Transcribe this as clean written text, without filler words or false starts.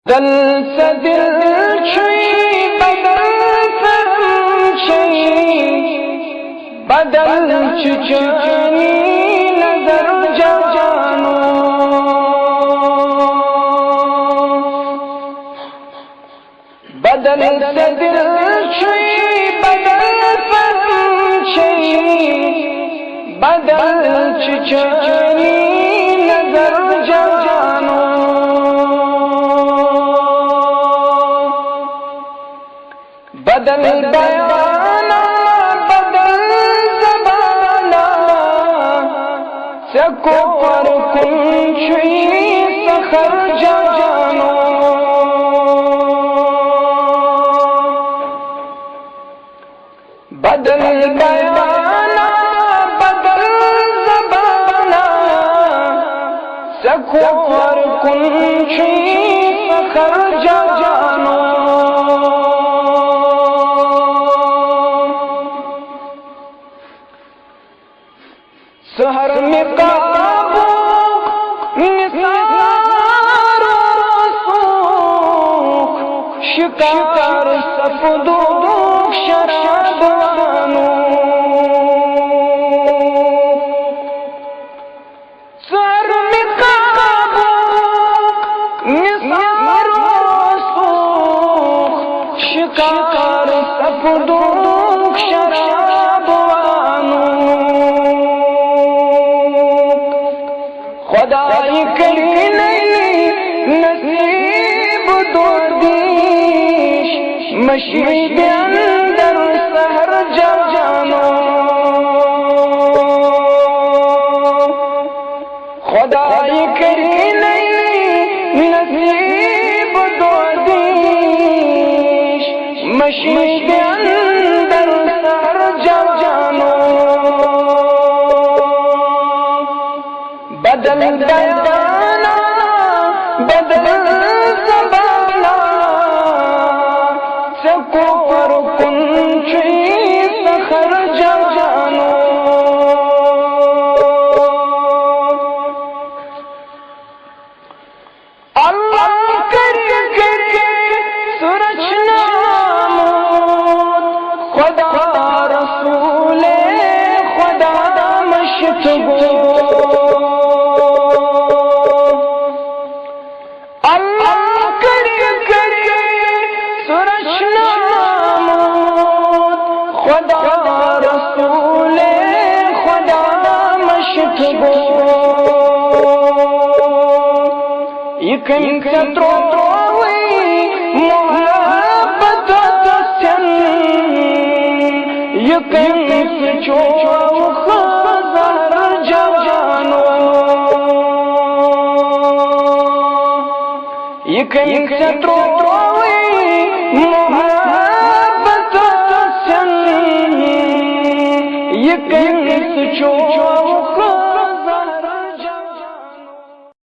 दल से दिल छुई बदल फरम छई बदल चुचनी नजर जानो बदल से दिल छुई बदल फरम छई बदल चुचनी नजर जानो बदल बयाना बदल ज़बाना सको पर कुंछुई सखर जानो बदल बयाना बदल ज़बाना सको पर कुंछुई सखर जानो सहर में काबू निसार सूख शिकार सपदो शराबानो सहर में काबू निसार सूख शिकार सपदो खुदाई करी नहीं नसीब दो दीश मशीद अंदर सहर जानो खुदाई करी नहीं नसीब दो दीश मशीद अंदर सहर जानो बदल बयाना बदल ज़बाना सको पर कुंछुई सखर जानो अल्लाह करके सुरचना खुदा रसूले खुदा मशतगो खुदा रसूले खुदा मशतगो यकन कत्रोई मोहब्बत तसन यकन सचो खज़र जानो यकन कत्रोई मोहब्बत तसन यकन सचो